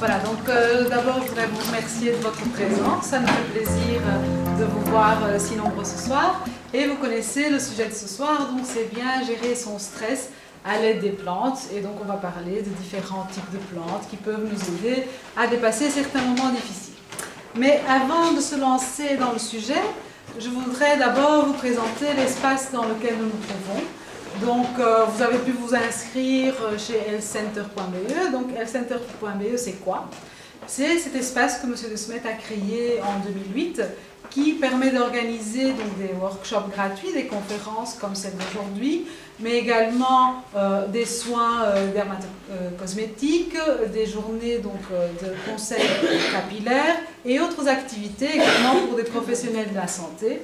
Voilà, donc d'abord je voudrais vous remercier de votre présence. Ça me fait plaisir de vous voir si nombreux ce soir. Et vous connaissez le sujet de ce soir, donc c'est bien gérer son stress à l'aide des plantes. Et donc on va parler de différents types de plantes qui peuvent nous aider à dépasser certains moments difficiles. Mais avant de se lancer dans le sujet, je voudrais d'abord vous présenter l'espace dans lequel nous nous trouvons. Donc, vous avez pu vous inscrire chez healthcenter.be. Donc, healthcenter.be, c'est quoi? C'est cet espace que M. De Smet a créé en 2008 qui permet d'organiser des workshops gratuits, des conférences comme celle d'aujourd'hui, mais également des soins cosmétiques, des journées de conseils capillaires et autres activités également pour des professionnels de la santé.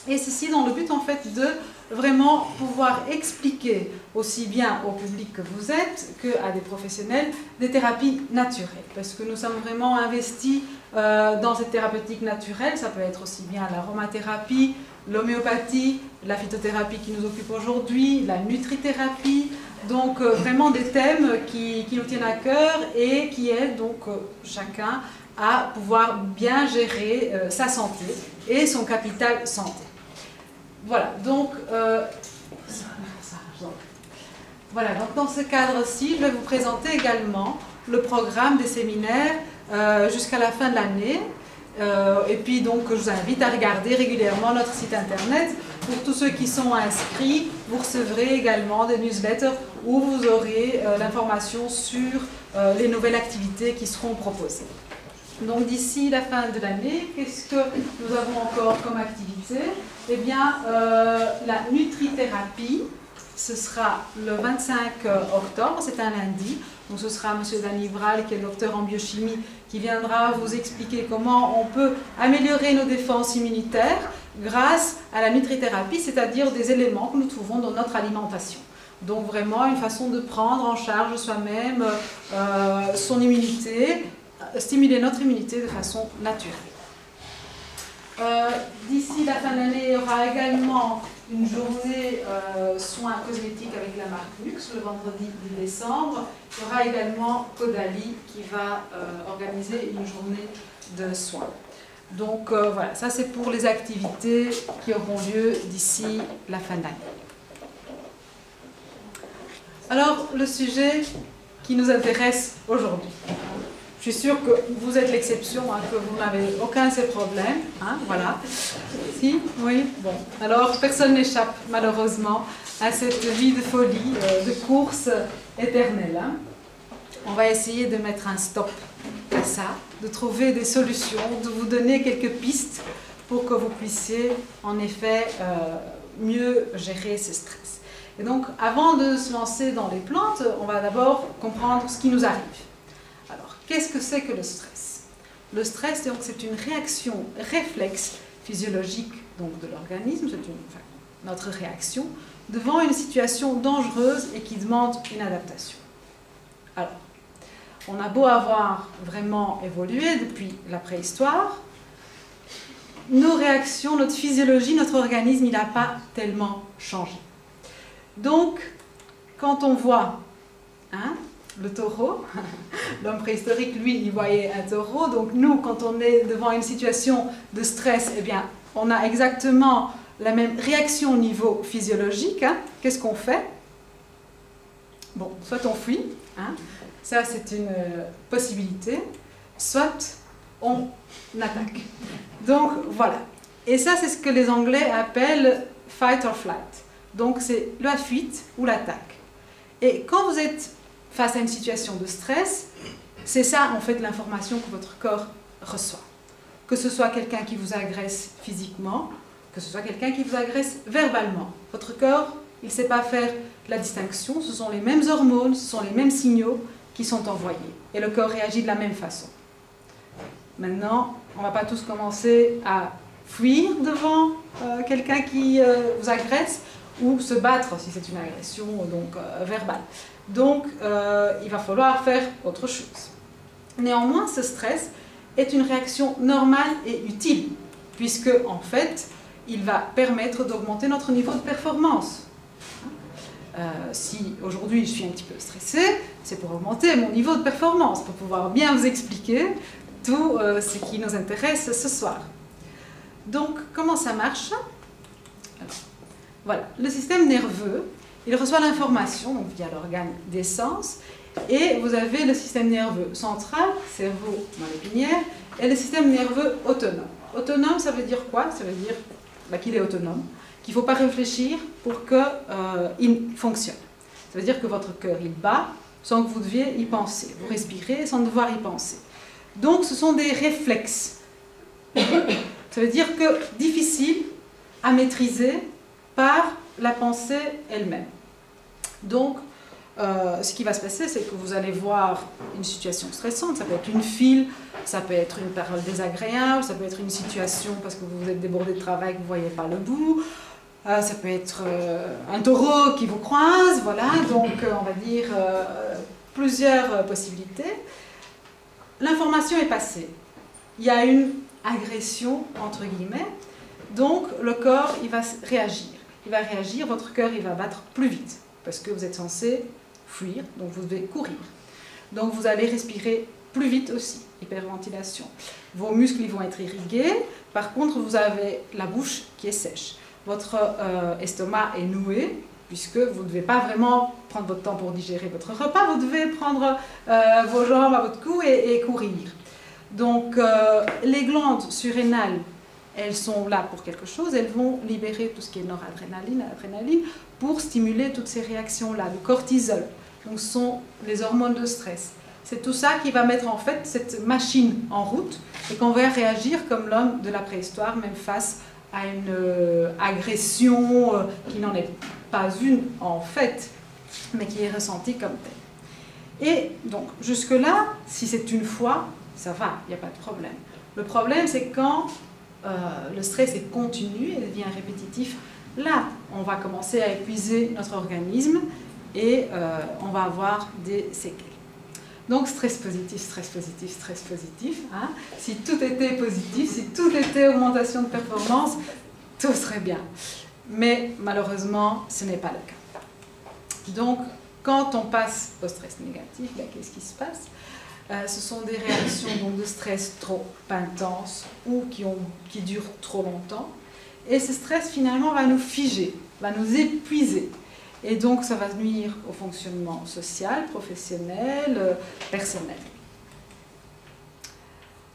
Et ceci dans le but en fait de vraiment pouvoir expliquer aussi bien au public que vous êtes qu'à des professionnels des thérapies naturelles. Parce que nous sommes vraiment investis dans cette thérapeutique naturelle. Ça peut être aussi bien l'aromathérapie, l'homéopathie, la phytothérapie qui nous occupe aujourd'hui, la nutrithérapie. Donc vraiment des thèmes qui nous tiennent à cœur et qui aident donc chacun à pouvoir bien gérer sa santé et son capital santé. Voilà, donc, dans ce cadre-ci, je vais vous présenter également le programme des séminaires jusqu'à la fin de l'année. Et puis, donc, je vous invite à regarder régulièrement notre site internet. Pour tous ceux qui sont inscrits, vous recevrez également des newsletters où vous aurez l'information sur les nouvelles activités qui seront proposées. Donc d'ici la fin de l'année, qu'est-ce que nous avons encore comme activité? Eh bien, la nutrithérapie, ce sera le 25 octobre, c'est un lundi. Donc ce sera M. Dany Vral, qui est docteur en biochimie, qui viendra vous expliquer comment on peut améliorer nos défenses immunitaires grâce à la nutrithérapie, c'est-à-dire des éléments que nous trouvons dans notre alimentation. Donc vraiment une façon de prendre en charge soi-même son immunité, stimuler notre immunité de façon naturelle. D'ici la fin de l'année, il y aura également une journée soins cosmétiques avec la marque Luxe, le vendredi 10 décembre. Il y aura également Caudalie qui va organiser une journée de soins. Donc voilà, ça c'est pour les activités qui auront lieu d'ici la fin de l'année. Alors, le sujet qui nous intéresse aujourd'hui. Je suis sûre que vous êtes l'exception, que vous n'avez aucun de ces problèmes. Voilà. Si? Oui? Bon. Alors, personne n'échappe, malheureusement, à cette vie de folie, de course éternelle. On va essayer de mettre un stop à ça, de trouver des solutions, de vous donner quelques pistes pour que vous puissiez, en effet, mieux gérer ce stress. Et donc, avant de se lancer dans les plantes, on va d'abord comprendre ce qui nous arrive. Qu'est-ce que c'est que le stress? Le stress, c'est une réaction réflexe physiologique de l'organisme, c'est notre réaction, devant une situation dangereuse et qui demande une adaptation. Alors, on a beau avoir vraiment évolué depuis la préhistoire, nos réactions, notre physiologie, notre organisme, il n'a pas tellement changé. Donc, quand on voit le taureau, l'homme préhistorique, lui, il voyait un taureau. Donc nous, quand on est devant une situation de stress, eh bien, on a exactement la même réaction au niveau physiologique. Qu'est-ce qu'on fait? Bon, soit on fuit, ça c'est une possibilité, soit on attaque. Donc voilà. Et ça, c'est ce que les Anglais appellent fight or flight. Donc c'est la fuite ou l'attaque. Et quand vous êtes face à une situation de stress, c'est ça en fait l'information que votre corps reçoit. Que ce soit quelqu'un qui vous agresse physiquement, que ce soit quelqu'un qui vous agresse verbalement. Votre corps, il ne sait pas faire la distinction, ce sont les mêmes hormones, ce sont les mêmes signaux qui sont envoyés. Et le corps réagit de la même façon. Maintenant, on ne va pas tous commencer à fuir devant quelqu'un qui vous agresse, ou se battre si c'est une agression verbale. Donc, il va falloir faire autre chose. Néanmoins, ce stress est une réaction normale et utile, puisque, en fait, il va permettre d'augmenter notre niveau de performance. Si aujourd'hui je suis un petit peu stressée, c'est pour augmenter mon niveau de performance, pour pouvoir bien vous expliquer tout ce qui nous intéresse ce soir. Donc, comment ça marche? Alors, voilà, le système nerveux, il reçoit l'information donc via l'organe des sens, et vous avez le système nerveux central, cerveau dans l'épinière, et le système nerveux autonome. Autonome, ça veut dire quoi? Ça veut dire qu'il est autonome, qu'il ne faut pas réfléchir pour qu'il fonctionne. Ça veut dire que votre cœur, il bat sans que vous deviez y penser. Vous respirez sans devoir y penser. Donc, ce sont des réflexes. Ça veut dire que difficile à maîtriser par la pensée elle-même. Donc, ce qui va se passer, c'est que vous allez voir une situation stressante, ça peut être une file, ça peut être une parole désagréable, ça peut être une situation parce que vous êtes débordé de travail, que vous ne voyez pas le bout, ça peut être un taureau qui vous croise, voilà, donc on va dire plusieurs possibilités. L'information est passée, il y a une agression, entre guillemets, donc le corps, il va réagir, votre cœur, il va battre plus vite, parce que vous êtes censé fuir, donc vous devez courir. Donc vous allez respirer plus vite aussi, hyperventilation. Vos muscles, ils vont être irrigués, par contre, vous avez la bouche qui est sèche. Votre estomac est noué, puisque vous ne devez pas vraiment prendre votre temps pour digérer votre repas, vous devez prendre vos jambes à votre cou et courir. Donc, les glandes surrénales, elles sont là pour quelque chose, elles vont libérer tout ce qui est noradrénaline, adrénaline, pour stimuler toutes ces réactions-là, le cortisol. Donc, ce sont les hormones de stress. C'est tout ça qui va mettre en fait cette machine en route et qu'on va réagir comme l'homme de la préhistoire, même face à une agression qui n'en est pas une en fait, mais qui est ressentie comme telle. Et donc, jusque-là, si c'est une fois, ça va, il n'y a pas de problème. Le problème, c'est quand le stress est continu et devient répétitif. Là, on va commencer à épuiser notre organisme et on va avoir des séquelles. Donc, stress positif, stress positif, stress positif. Hein. Si tout était positif, si tout était augmentation de performance, tout serait bien. Mais malheureusement, ce n'est pas le cas. Donc, quand on passe au stress négatif, ben, qu'est-ce qui se passe? Ce sont des réactions donc, de stress trop intenses ou qui durent trop longtemps. Et ce stress, finalement, va nous figer, va nous épuiser. Et donc, ça va nuire au fonctionnement social, professionnel, personnel.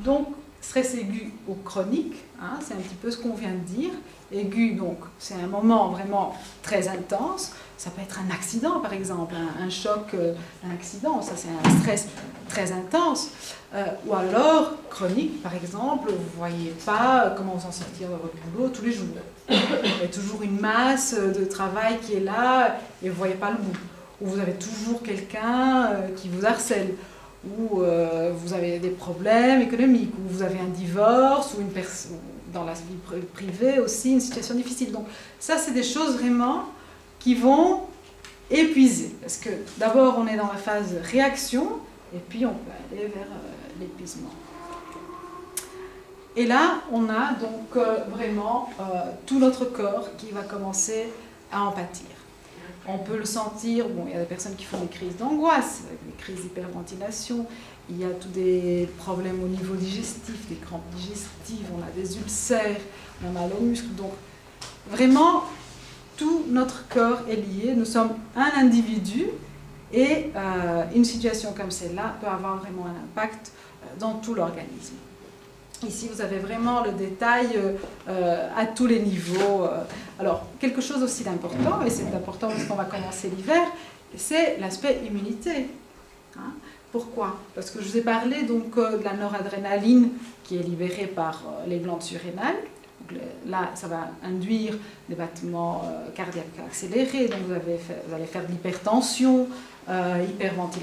Donc, stress aigu ou chronique, hein, c'est un petit peu ce qu'on vient de dire. Aigu, donc, c'est un moment vraiment très intense. Ça peut être un accident, par exemple, un choc, un accident, ça c'est un stress très intense. Ou alors, chronique, par exemple, vous ne voyez pas comment vous en sortir de votre boulot tous les jours. Il y a toujours une masse de travail qui est là et vous ne voyez pas le bout. Ou vous avez toujours quelqu'un qui vous harcèle. Ou vous avez des problèmes économiques. Ou vous avez un divorce, ou une personne dans la vie privée aussi, une situation difficile. Donc ça, c'est des choses vraiment qui vont épuiser. Parce que d'abord, on est dans la phase réaction, et puis on peut aller vers l'épuisement. Et là, on a donc vraiment tout notre corps qui va commencer à en pâtir. On peut le sentir, bon, il y a des personnes qui font des crises d'angoisse, des crises d'hyperventilation, il y a tous des problèmes au niveau digestif, des crampes digestives, on a des ulcères, on a mal aux muscles. Donc, vraiment, tout notre corps est lié. Nous sommes un individu et une situation comme celle-là peut avoir vraiment un impact dans tout l'organisme. Ici, vous avez vraiment le détail à tous les niveaux. Alors, quelque chose aussi d'important, et c'est important parce qu'on va commencer l'hiver, c'est l'aspect immunité. Hein? Pourquoi? Parce que je vous ai parlé donc, de la noradrénaline qui est libérée par les glandes surrénales. Donc, là, ça va induire des battements cardiaques accélérés, donc vous allez faire de l'hypertension, hyperventilation.